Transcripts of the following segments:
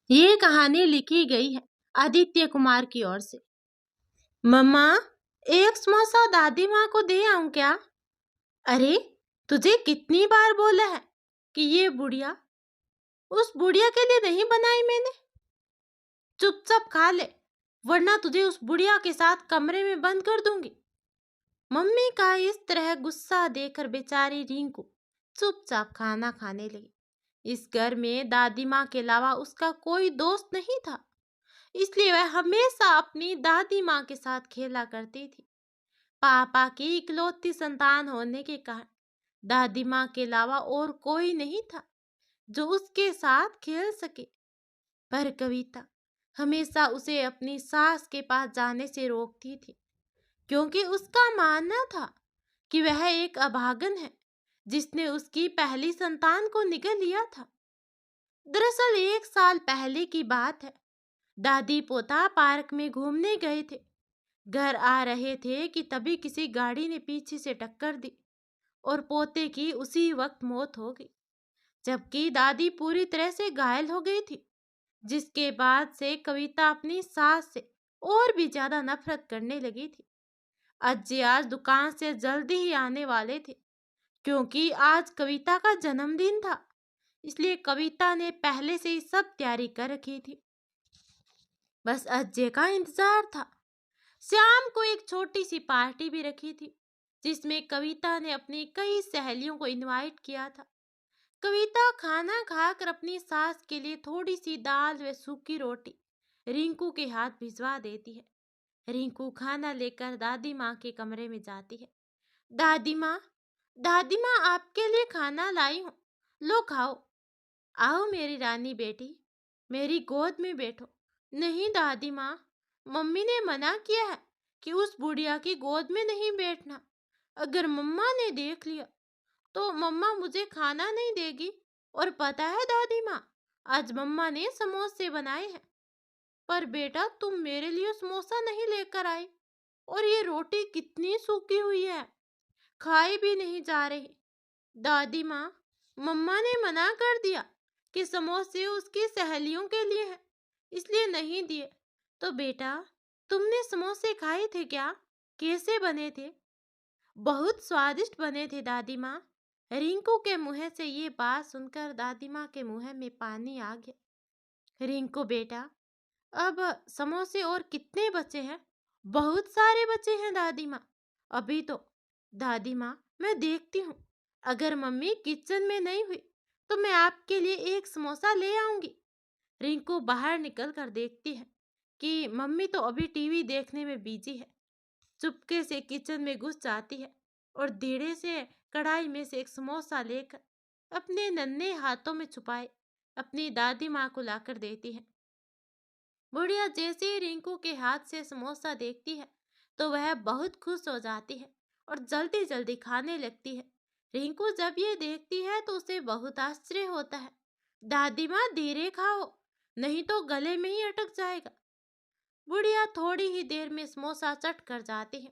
ये कहानी लिखी गई है आदित्य कुमार की ओर से। मम्मा, एक समोसा दादी माँ को दे आऊं क्या? अरे, तुझे कितनी बार बोला है कि ये बुढ़िया उस बुढ़िया के लिए नहीं बनाई मैंने। चुपचाप खा ले, वरना तुझे उस बुढ़िया के साथ कमरे में बंद कर दूंगी। मम्मी का इस तरह गुस्सा देखकर बेचारी रिंकू चुपचाप खाना खाने लगी। इस घर में दादी माँ के अलावा उसका कोई दोस्त नहीं था, इसलिए वह हमेशा अपनी दादी माँ के साथ खेला करती थी। पापा की इकलौती संतान होने के कारण दादी माँ के अलावा और कोई नहीं था जो उसके साथ खेल सके। पर कविता हमेशा उसे अपनी सास के पास जाने से रोकती थी, क्योंकि उसका मानना था कि वह एक अभागन है जिसने उसकी पहली संतान को निगल लिया था। दरअसल 1 साल पहले की बात है। दादी पोता पार्क में घूमने गए थे। घर आ रहे थे कि तभी किसी गाड़ी ने पीछे से टक्कर दी और पोते की उसी वक्त मौत हो गई, जबकि दादी पूरी तरह से घायल हो गई थी। जिसके बाद से कविता अपनी सास से और भी ज्यादा नफरत करने लगी थी। अज्जी आज दुकान से जल्दी ही आने वाले थे, क्योंकि आज कविता का जन्मदिन था। इसलिए कविता ने पहले से ही सब तैयारी कर रखी थी, बस अज्जे का इंतजार था। शाम को एक छोटी सी पार्टी भी रखी थी, जिसमें कविता ने अपनी कई सहेलियों को इनवाइट किया था। कविता खाना खाकर अपनी सास के लिए थोड़ी सी दाल व सूखी रोटी रिंकू के हाथ भिजवा देती है। रिंकू खाना लेकर दादी माँ के कमरे में जाती है। दादी माँ, दादी माँ, आपके लिए खाना लाई हूँ, लो खाओ। आओ मेरी रानी बेटी, मेरी गोद में बैठो। नहीं दादी माँ, मम्मी ने मना किया है कि उस बुढ़िया की गोद में नहीं बैठना। अगर मम्मा ने देख लिया तो मम्मा मुझे खाना नहीं देगी। और पता है दादी माँ, आज मम्मा ने समोसे बनाए हैं। पर बेटा, तुम मेरे लिए समोसा नहीं लेकर आई, और ये रोटी कितनी सूखी हुई है, खाई भी नहीं जा रही। दादी माँ, मम्मा ने मना कर दिया कि समोसे उसकी सहेलियों के लिए हैं, इसलिए नहीं दिए। तो बेटा, तुमने समोसे खाए थे क्या? कैसे बने थे? बहुत स्वादिष्ट बने थे दादी माँ। रिंकू के मुंह से ये बात सुनकर दादी माँ के मुंह में पानी आ गया। रिंकू बेटा, अब समोसे और कितने बचे हैं? बहुत सारे बचे हैं दादी माँ। अभी तो दादी माँ, मैं देखती हूँ, अगर मम्मी किचन में नहीं हुई तो मैं आपके लिए एक समोसा ले आऊंगी। रिंकू बाहर निकल कर देखती है कि मम्मी तो अभी टीवी देखने में बिजी है। चुपके से किचन में घुस जाती है और धीरे से कढ़ाई में से एक समोसा लेकर अपने नन्हे हाथों में छुपाए अपनी दादी माँ को लाकर देती है। बुढ़िया जैसे ही रिंकू के हाथ से समोसा देखती है तो वह बहुत खुश हो जाती है और जल्दी जल्दी खाने लगती है। रिंकू जब ये देखती है तो उसे बहुत आश्चर्य होता है। दादी माँ, धीरे खाओ, नहीं तो गले में ही अटक जाएगा। बुढ़िया थोड़ी ही देर में समोसा चट कर जाती है।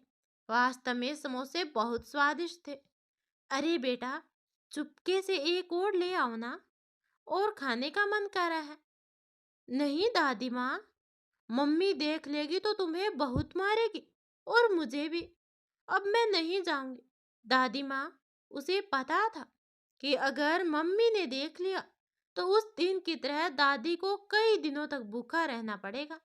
वास्तव में समोसे बहुत स्वादिष्ट थे। अरे बेटा, चुपके से एक और ले आओ ना, और खाने का मन कर रहा है। नहीं दादी माँ, मम्मी देख लेगी तो तुम्हें बहुत मारेगी, और मुझे भी। अब मैं नहीं जाऊंगी। दादी माँ, उसे पता था कि अगर मम्मी ने देख लिया तो उस दिन की तरह दादी को कई दिनों तक भूखा रहना पड़ेगा।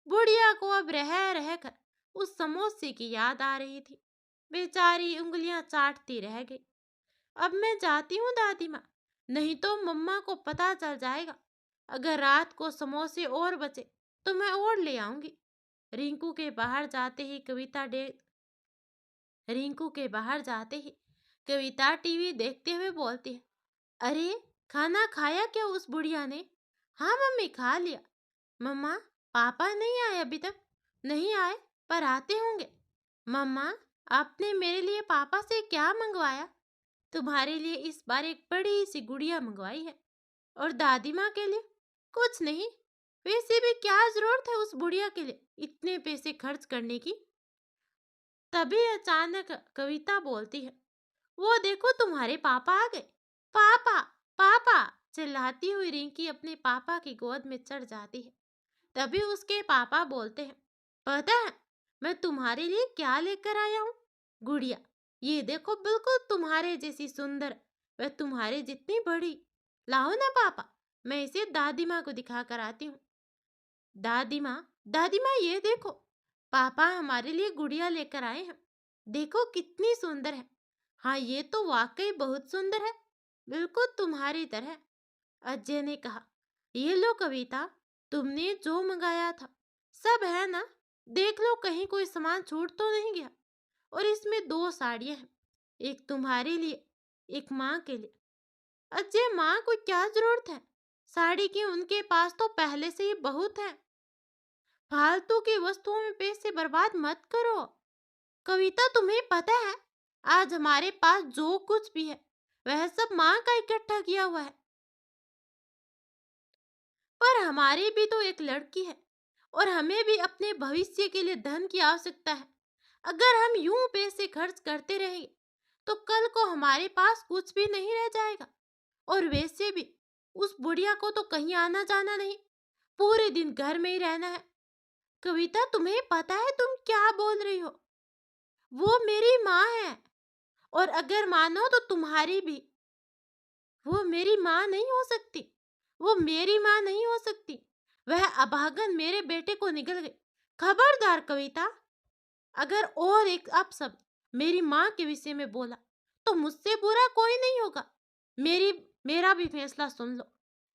बुढ़िया को अब रह रह कर उस समोसे की याद आ रही थी। बेचारी उंगलियां चाटती रह गई। अब मैं जाती हूँ दादी माँ, नहीं तो मम्मा को पता चल जाएगा। अगर रात को समोसे और बचे तो मैं और ले आऊंगी। रिंकू के बाहर जाते ही कविता डे रिंकू के बाहर जाते ही कविता टीवी देखते हुए बोलती है, अरे, खाना खाया क्या उस बुढ़िया ने? हाँ मम्मी, खा लिया। मम्मा, पापा नहीं आए अभी तक? नहीं आए, पर आते होंगे। मम्मा, आपने मेरे लिए पापा से क्या मंगवाया? तुम्हारे लिए इस बार एक बड़ी सी गुड़िया मंगवाई है। और दादी माँ के लिए? कुछ नहीं। वैसे भी क्या जरूरत है उस बुढ़िया के लिए इतने पैसे खर्च करने की? तभी अचानक कविता बोलती है, वो देखो, तुम्हारे पापा आ गए। पापा, पापा। चिल्लाती हुई रिंकी अपने पापा की गोद में चढ़ जाती है। तभी उसके पापा बोलते हैं, पता है मैं तुम्हारे लिए क्या लेकर आया हूँ? गुड़िया, ये देखो, बिल्कुल तुम्हारे जैसी सुंदर, वह तुम्हारे जितनी बड़ी। लाओ ना पापा, मैं इसे दादी माँ को दिखा कर आती हूँ। दादी माँ ये देखो, पापा हमारे लिए गुड़िया लेकर आए हैं। देखो कितनी सुंदर है। हाँ, ये तो वाकई बहुत सुंदर है, बिल्कुल तुम्हारी तरह। अजय ने कहा, ये लो कविता, तुमने जो मंगाया था सब है ना? देख लो कहीं कोई सामान छूट तो नहीं गया। और इसमें 2 साड़ियां हैं, एक तुम्हारे लिए, एक माँ के लिए। अजय, माँ को क्या जरूरत है साड़ी की? उनके पास तो पहले से ही बहुत है। फालतू की वस्तुओं में पैसे बर्बाद मत करो। कविता, तुम्हें पता है आज हमारे पास जो कुछ भी है वह सब माँ का इकट्ठा किया हुआ है। पर हमारी भी तो एक लड़की है और हमें भी अपने भविष्य के लिए धन की आवश्यकता है। अगर हम यूं पैसे खर्च करते रहेंगे तो कल को हमारे पास कुछ भी नहीं रह जाएगा। और वैसे भी उस बुढ़िया को तो कहीं आना जाना नहीं, पूरे दिन घर में ही रहना है। कविता, तुम्हें पता है तुम क्या बोल रही हो? वो मेरी माँ है, और अगर मानो तो तुम्हारी भी। वो मेरी माँ नहीं हो सकती, वो मेरी माँ नहीं हो सकती। वह अभागन मेरे बेटे को निगल गई। खबरदार कविता, अगर और एक अपशब्द मेरी माँ के विषय में बोला तो मुझसे बुरा कोई नहीं होगा। मेरा भी फैसला सुन लो।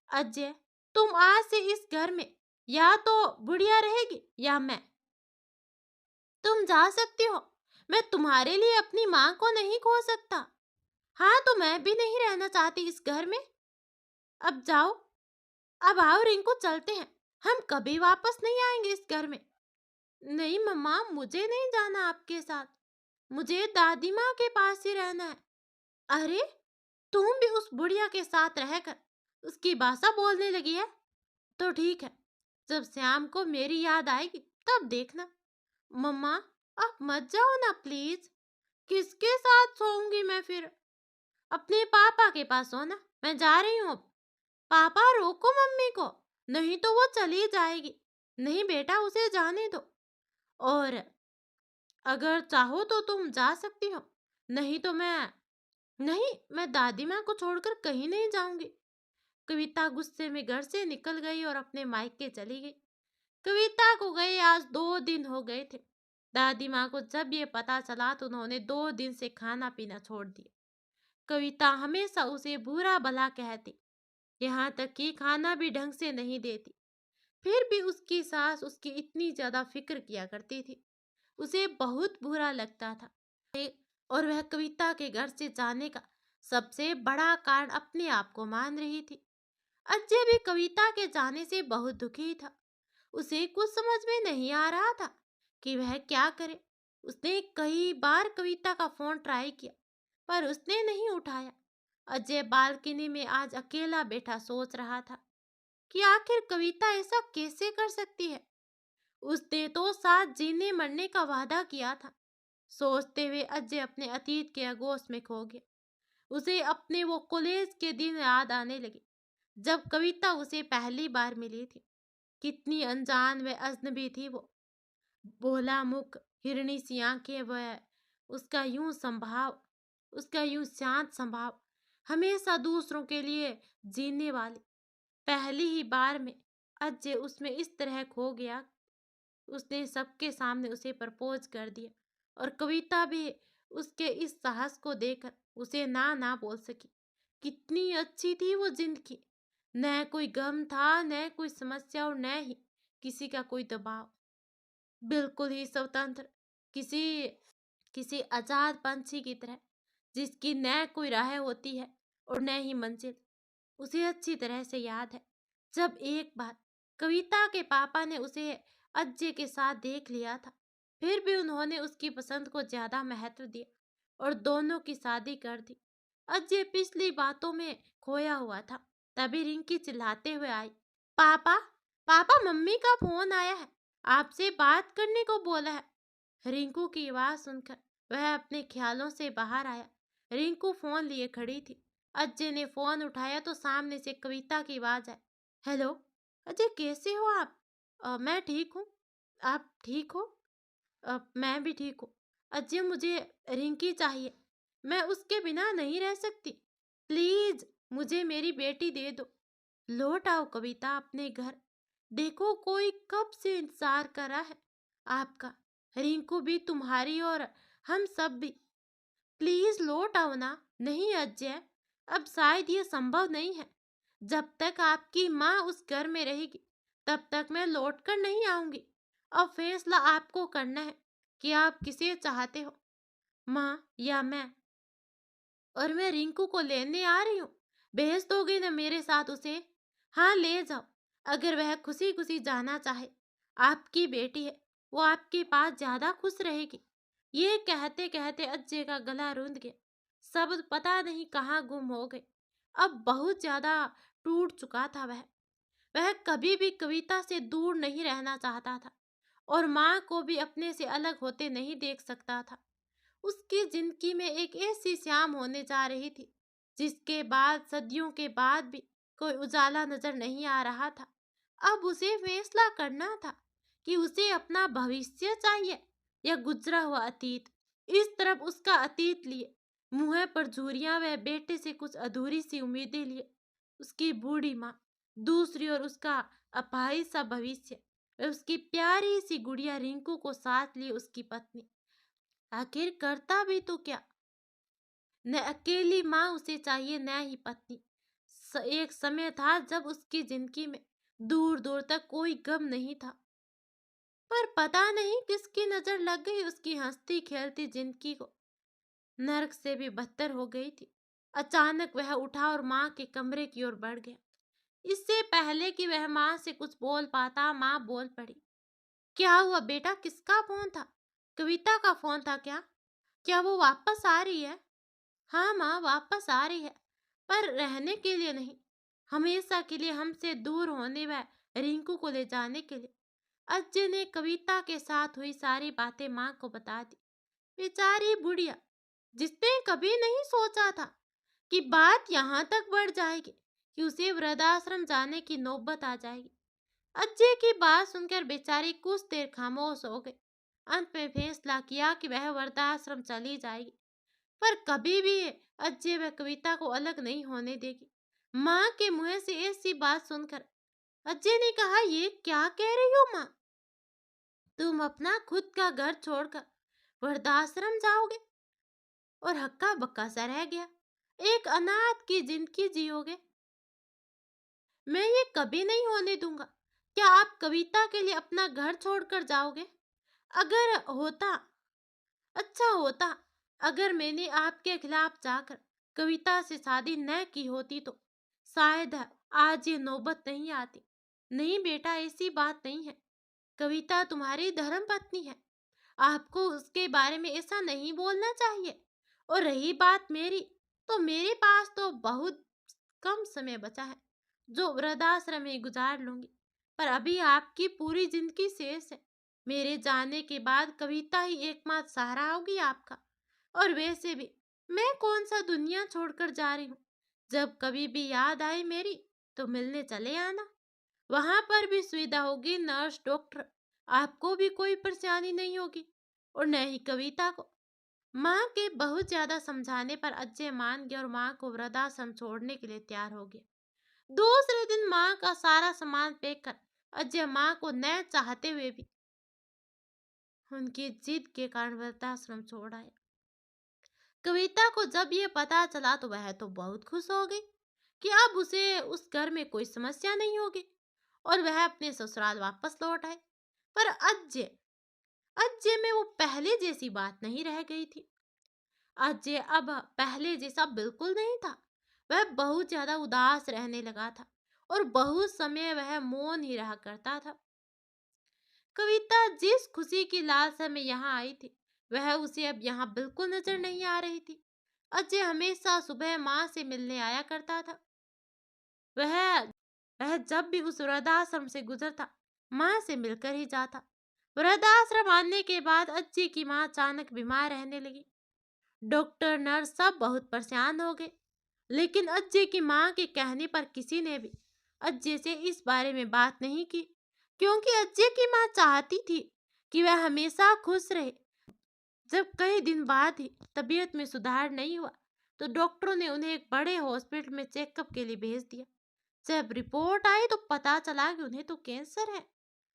अजय, तुम आज से इस घर में या तो बुढ़िया रहेगी या मैं। तुम जा सकती हो, मैं तुम्हारे लिए अपनी माँ को नहीं खो सकता। हाँ, तो मैं भी नहीं रहना चाहती इस घर में। अब जाओ, अब आओ रिंकू, चलते हैं। हम कभी वापस नहीं आएंगे इस घर में। नहीं मम्मा, मुझे नहीं जाना आपके साथ, मुझे दादी माँ के पास ही रहना है। अरे, तुम भी उस बुढ़िया के साथ रहकर उसकी भाषा बोलने लगी है? तो ठीक है, जब श्याम को मेरी याद आएगी तब देखना। मम्मा, आप मत जाओ ना प्लीज। किसके साथ सोऊंगी मैं फिर? अपने पापा के पास सोना, मैं जा रही हूँ अब। पापा, रोको मम्मी को, नहीं तो वो चली जाएगी। नहीं बेटा, उसे जाने दो। और अगर चाहो तो तुम जा सकती हो, नहीं तो मैं दादी माँ को छोड़कर कहीं नहीं जाऊंगी। कविता गुस्से में घर से निकल गई और अपने मायके चली गई। कविता को गए आज 2 दिन हो गए थे। दादी माँ को जब ये पता चला तो उन्होंने 2 दिन से खाना पीना छोड़ दिया। कविता हमेशा उसे बुरा भला कहती, यहाँ तक कि खाना भी ढंग से नहीं देती। फिर भी उसकी सास उसकी इतनी ज्यादा फिक्र किया करती थी, उसे बहुत बुरा लगता था। और वह कविता के घर से जाने का सबसे बड़ा कारण अपने आप को मान रही थी। अजय भी कविता के जाने से बहुत दुखी था। उसे कुछ समझ में नहीं आ रहा था कि वह क्या करे। उसने कई बार कविता का फोन ट्राई किया पर उसने नहीं उठाया। अजय बालकनी में आज अकेला बैठा सोच रहा था कि आखिर कविता ऐसा कैसे कर सकती है। उसने तो साथ जीने मरने का वादा किया था। सोचते हुए अजय अपने अतीत के आगोश में खो गया। उसे अपने वो कॉलेज के दिन याद आने लगे जब कविता उसे पहली बार मिली थी। कितनी अनजान व अजनबी थी वो। भोला मुख, हिरनी सी आंखें, वह उसका यूं शांत स्वभाव, हमेशा दूसरों के लिए जीने वाली। पहली ही बार में अजय उसमें इस तरह खो गया। उसने सबके सामने उसे प्रपोज कर दिया और कविता भी उसके इस साहस को देखकर उसे ना ना बोल सकी। कितनी अच्छी थी वो जिंदगी। न कोई गम था, न कोई समस्या, और न ही किसी का कोई दबाव। बिल्कुल ही स्वतंत्र, किसी किसी आजाद पंछी की तरह, जिसकी न कोई राह होती है और न ही मंजिल। उसे अच्छी तरह से याद है जब एक बार कविता के पापा ने उसे अज्जे के साथ देख लिया था। फिर भी उन्होंने उसकी पसंद को ज्यादा महत्व दिया और दोनों की शादी कर दी। अज्जे पिछली बातों में खोया हुआ था। तभी रिंकी चिल्लाते हुए आई, पापा, पापा, मम्मी का फोन आया है, आपसे बात करने को बोला है। रिंकू की आवाज सुनकर वह अपने ख्यालों से बाहर आया। रिंकू फोन लिए खड़ी थी अजय ने फोन उठाया तो सामने से कविता की आवाज आई। हेलो अजय, कैसे हो आप? मैं ठीक हूँ। आप ठीक हो? मैं भी ठीक हूँ। अजय, मुझे रिंकी चाहिए। मैं उसके बिना नहीं रह सकती। प्लीज मुझे मेरी बेटी दे दो। लौट आओ कविता अपने घर। देखो कोई कब से इंतजार कर रहा है आपका। रिंकू भी तुम्हारी और हम सब भी। प्लीज लौट आओ ना। नहीं अजय, अब शायद ये संभव नहीं है। जब तक आपकी माँ उस घर में रहेगी तब तक मैं लौट कर नहीं आऊंगी। अब फैसला आपको करना है कि आप किसे चाहते हो, माँ या मैं। और मैं रिंकू को लेने आ रही हूँ। भेज दोगे ना मेरे साथ उसे? हाँ ले जाओ। अगर वह खुशी खुशी जाना चाहे। आपकी बेटी है, वो आपके पास ज्यादा खुश रहेगी। ये कहते कहते अज्जे का गला रुंध गया। शब्द पता नहीं कहाँ गुम हो गए। अब बहुत ज्यादा टूट चुका था वह कभी भी कविता से दूर नहीं रहना चाहता था और माँ को भी अपने से अलग होते नहीं देख सकता था। उसकी जिंदगी में एक ऐसी शाम होने जा रही थी जिसके बाद सदियों के बाद भी कोई उजाला नजर नहीं आ रहा था। अब उसे फैसला करना था कि उसे अपना भविष्य चाहिए या गुजरा हुआ अतीत। इस तरफ उसका अतीत लिए मुंह पर झुर्रियां, वह बेटे से कुछ अधूरी सी उम्मीदें लिए उसकी बूढ़ी माँ। दूसरी ओर उसका अपाहिज सा भविष्य, वह उसकी प्यारी सी गुड़िया रिंकू को साथ लिए उसकी पत्नी। आखिर करता भी तो क्या? न अकेली माँ उसे चाहिए न ही पत्नी। एक समय था जब उसकी जिंदगी में दूर दूर तक कोई गम नहीं था, पर पता नहीं किसकी नजर लग गई उसकी हंसती खेलती जिंदगी को नर्क से भी बदतर हो गई थी। अचानक वह उठा और माँ के कमरे की ओर बढ़ गया। इससे पहले कि वह माँ से कुछ बोल पाता, माँ बोल पड़ी। क्या हुआ बेटा, किसका फोन था? कविता का फोन था क्या? क्या वो वापस आ रही है? हाँ माँ, वापस आ रही है, पर रहने के लिए नहीं, हमेशा के लिए हमसे दूर होने व रिंकू को ले जाने के लिए। अज्जय ने कविता के साथ हुई सारी बातें माँ को बता दी। बेचारी बुढ़िया, जिसने कभी नहीं सोचा था कि बात यहाँ तक बढ़ जाएगी कि उसे वृद्धाश्रम जाने की नौबत आ जाएगी। अज्जय की बात सुनकर बेचारी कुछ देर खामोश हो गई। अंत में फैसला किया कि वह वृद्धाश्रम चली जाएगी, पर कभी भी अज्जय व कविता को अलग नहीं होने देगी। माँ के मुंह से ऐसी बात सुनकर अज्जय ने कहा, ये क्या कह रही हो माँ? तुम अपना खुद का घर छोड़कर वृद्धाश्रम जाओगे और हक्का बक्का सा रह गया एक अनाथ की जिंदगी जियोगे? मैं ये कभी नहीं होने दूंगा। क्या आप कविता के लिए अपना घर छोड़कर जाओगे? अगर होता, अच्छा होता अगर मैंने आपके खिलाफ जाकर कविता से शादी न की होती तो शायद आज ये नौबत नहीं आती। नहीं बेटा, ऐसी बात नहीं है। कविता तुम्हारी धर्म पत्नी है। आपको उसके बारे में ऐसा नहीं बोलना चाहिए। और रही बात मेरी, तो मेरे पास तो बहुत कम समय बचा है जो वृद्धाश्रम में गुजार लूंगी, पर अभी आपकी पूरी जिंदगी शेष है। मेरे जाने के बाद कविता ही एकमात्र सहारा होगी आपका। और वैसे भी मैं कौन सा दुनिया छोड़कर जा रही हूँ। जब कभी भी याद आए मेरी तो मिलने चले आना। वहां पर भी सुविधा होगी, नर्स डॉक्टर, आपको भी कोई परेशानी नहीं होगी और न ही कविता को। माँ के बहुत ज्यादा समझाने पर अजय मान गया और माँ को वृद्धाश्रम छोड़ने के लिए तैयार हो गया। दूसरे दिन माँ का सारा सामान पैक कर अजय माँ को न चाहते हुए भी उनकी जिद के कारण वृद्धाश्रम छोड़ आया। कविता को जब ये पता चला तो वह तो बहुत खुश हो गई कि अब उसे उस घर में कोई समस्या नहीं होगी और वह अपने ससुराल वापस लौट आए। पर अजय अजय में वो पहले जैसी बात नहीं रह गई थी। अजय अब पहले जैसा बिल्कुल नहीं था। वह बहुत ज्यादा उदास रहने लगा था और बहुत समय वह मौन ही रहा करता था। कविता जिस खुशी की लालसा में यहाँ आई थी वह उसे अब यहाँ बिल्कुल नजर नहीं आ रही थी। अजय हमेशा सुबह माँ से मिलने आया करता था। वह वह जब भी उस वृद्धाश्रम से गुजरता माँ से मिलकर ही जाता। वृद्धाश्रम आने के बाद अज्जी की माँ अचानक बीमार रहने लगी। डॉक्टर नर्स सब बहुत परेशान हो गए। लेकिन अज्जे की माँ के कहने पर किसी ने भी अज्जे से इस बारे में बात नहीं की, क्योंकि अज्जे की माँ चाहती थी कि वह हमेशा खुश रहे। जब कई दिन बाद ही तबीयत में सुधार नहीं हुआ, तो डॉक्टरों ने उन्हें एक बड़े हॉस्पिटल में चेकअप के लिए भेज दिया। जब रिपोर्ट आई तो पता चला कि उन्हें तो कैंसर है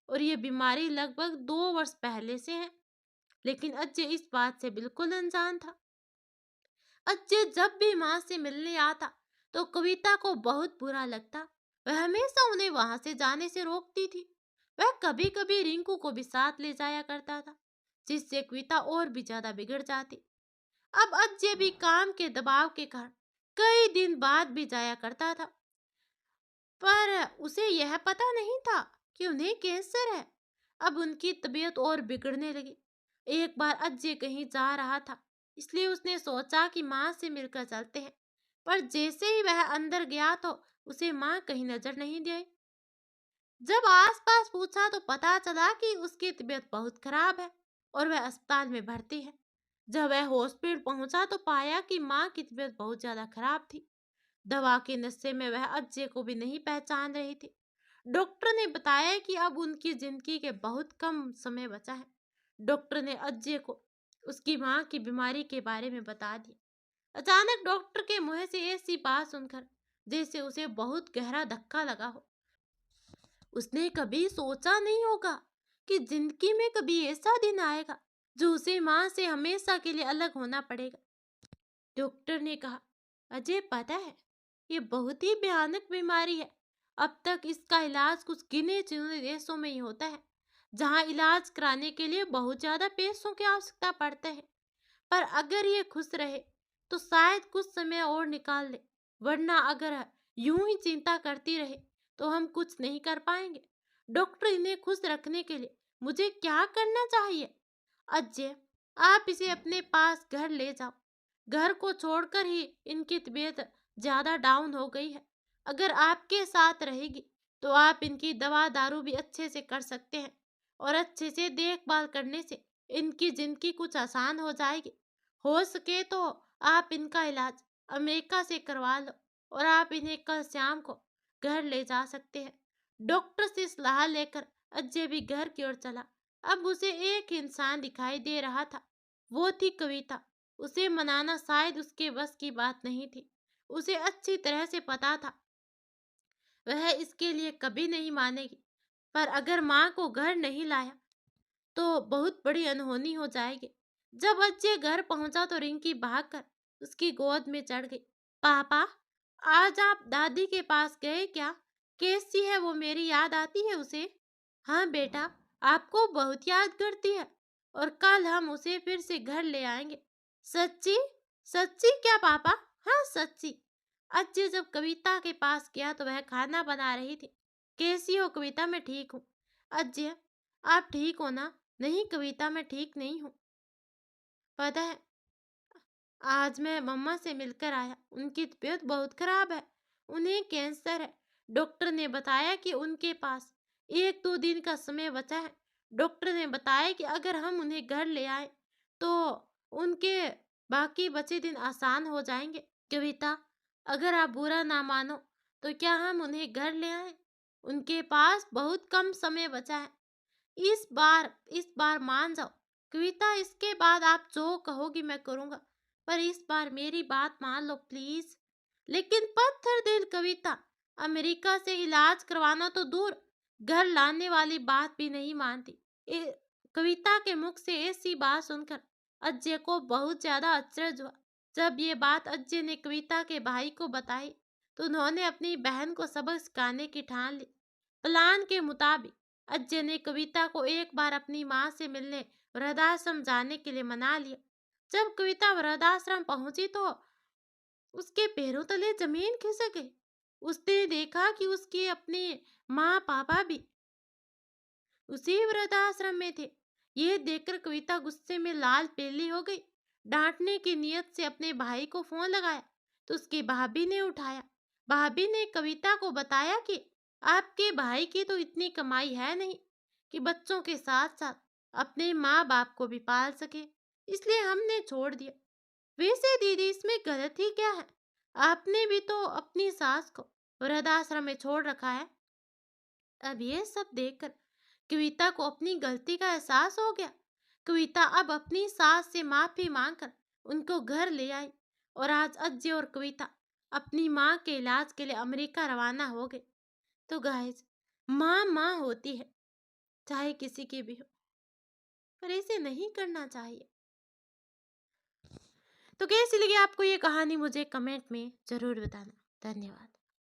और ये बीमारी लगभग 2 वर्ष पहले से है। लेकिन अज्जे इस बात से बिल्कुल अनजान था। अज्जे जब भी माँ से मिलने आता तो कविता को बहुत बुरा लगता। वह हमेशा उन्हें वहां से जाने से रोकती थी। वह कभी कभी रिंकू को भी साथ ले जाया करता था, जिससे कविता और भी ज्यादा बिगड़ जाती। अब अज्जे भी काम के दबाव के कारण कई दिन बाद भी जाया करता था, पर उसे यह पता नहीं था कि उन्हें कैंसर है। अब उनकी तबीयत और बिगड़ने लगी। एक बार अज्जे कहीं जा रहा था, इसलिए उसने सोचा कि माँ से मिलकर चलते हैं। पर जैसे ही वह अंदर गया तो उसे माँ कहीं नजर नहीं दी। जब आसपास पूछा तो पता चला कि उसकी तबीयत बहुत खराब है और वह अस्पताल में भर्ती है। जब वह हॉस्पिटल पहुंचा तो पाया कि माँ की तबीयत बहुत ज्यादा खराब थी। दवा के नशे में वह अज्जे को भी नहीं पहचान रही थी। डॉक्टर ने बताया कि अब उनकी जिंदगी के बहुत कम समय बचा है। डॉक्टर ने अज्जे को उसकी माँ की बीमारी के बारे में बता दिया। अचानक डॉक्टर के मुंह से ऐसी बात सुनकर जैसे उसे बहुत गहरा धक्का लगा हो। उसने कभी सोचा नहीं होगा कि जिंदगी में कभी ऐसा दिन आएगा जो उसे माँ से हमेशा के लिए अलग होना पड़ेगा। डॉक्टर ने कहा, अजय पता है, ये बहुत ही भयानक बीमारी है। अब तक इसका इलाज कुछ गिने चुने देशों में ही होता है, जहाँ इलाज कराने के लिए बहुत ज्यादा पैसों की आवश्यकता पड़ता है। पर अगर ये खुश रहे तो शायद कुछ समय और निकाल ले, वरना अगर यूं ही चिंता करती रहे तो हम कुछ नहीं कर पाएंगे। डॉक्टर इन्हें खुश रखने के लिए मुझे क्या करना चाहिए? अजय, आप इसे अपने पास घर ले जाओ। घर को छोड़कर ही इनकी तबीयत ज्यादा डाउन हो गई है। अगर आपके साथ रहेगी तो आप इनकी दवा दारू भी अच्छे से कर सकते हैं और अच्छे से देखभाल करने से इनकी जिंदगी कुछ आसान हो जाएगी। हो सके तो आप इनका इलाज अमेरिका से करवा लो और आप इन्हें कल शाम को घर ले जा सकते हैं। डॉक्टर से सलाह लेकर अजय भी घर की ओर चला। अब उसे एक इंसान दिखाई दे रहा था, वो थी कविता। उसे मनाना शायद उसके बस की बात नहीं थी। उसे अच्छी तरह से पता था वह इसके लिए कभी नहीं मानेगी, पर अगर माँ को घर नहीं लाया तो बहुत बड़ी अनहोनी हो जाएगी। जब अजय घर पहुंचा तो रिंकी भागकर उसकी गोद में चढ़ गई। पापा, आज आप दादी के पास गए क्या? कैसी है वो? मेरी याद आती है उसे? हाँ बेटा, आपको बहुत याद करती है और कल हम उसे फिर से घर ले आएंगे। सच्ची? सच्ची क्या पापा? हाँ सच्ची। अजय जब कविता के पास गया तो वह खाना बना रही थी। कैसी हो कविता? मैं ठीक हूँ। अजय, आप ठीक हो ना? नहीं कविता, मैं ठीक नहीं हूँ। पता है, आज मैं मम्मा से मिलकर आया। उनकी तबीयत बहुत खराब है। उन्हें कैंसर है। डॉक्टर ने बताया कि उनके पास 1-2 दिन का समय बचा है। डॉक्टर ने बताया कि अगर हम उन्हें घर ले आए तो उनके बाकी बचे दिन आसान हो जाएंगे। कविता, अगर आप बुरा ना मानो तो क्या हम उन्हें घर ले आए? उनके पास बहुत कम समय बचा है। इस बार मान जाओ कविता, इसके बाद आप जो कहोगी मैं करूंगा, पर इस बार मेरी बात मान लो प्लीज। लेकिन पत्थर दिल कविता अमेरिका से इलाज करवाना तो दूर, घर लाने वाली बात भी नहीं मानती। कविता के मुख से ऐसी बात सुनकर अजय को बहुत ज्यादा अचरज हुआ। जब ये बात अजय ने कविता के भाई को बताई तो उन्होंने अपनी बहन को सबक सिखाने की ठान ली। प्लान के मुताबिक अजय ने कविता को एक बार अपनी माँ से मिलने वृद्धाश्रम जाने के लिए मना लिया। जब कविता वृद्धाश्रम पहुंची तो उसके पैरों तले जमीन खिसक गई। उसने देखा कि उसके अपने माँ पापा भी उसी वृद्धाश्रम में थे। ये देखकर कविता गुस्से में लाल पीली हो गई। डांटने की नियत से अपने भाई को फोन लगाया तो उसकी भाभी ने उठाया। भाभी ने कविता को बताया कि आपके भाई की तो इतनी कमाई है नहीं कि बच्चों के साथ साथ अपने माँ बाप को भी पाल सके, इसलिए हमने छोड़ दिया। वैसे दीदी, इसमें गलत ही क्या है? आपने भी तो अपनी सास को वृद्धाश्रम में छोड़ रखा है। अब ये सब देखकर कविता को अपनी गलती का एहसास हो गया। कविता अब अपनी सास से माफी मांगकर उनको घर ले आई और आज अज्जय और कविता अपनी माँ के इलाज के लिए अमेरिका रवाना हो गए। तो गाइस, माँ माँ होती है, चाहे किसी की भी हो, पर ऐसे नहीं करना चाहिए। तो कैसी लगी आपको ये कहानी मुझे कमेंट में जरूर बताना। धन्यवाद।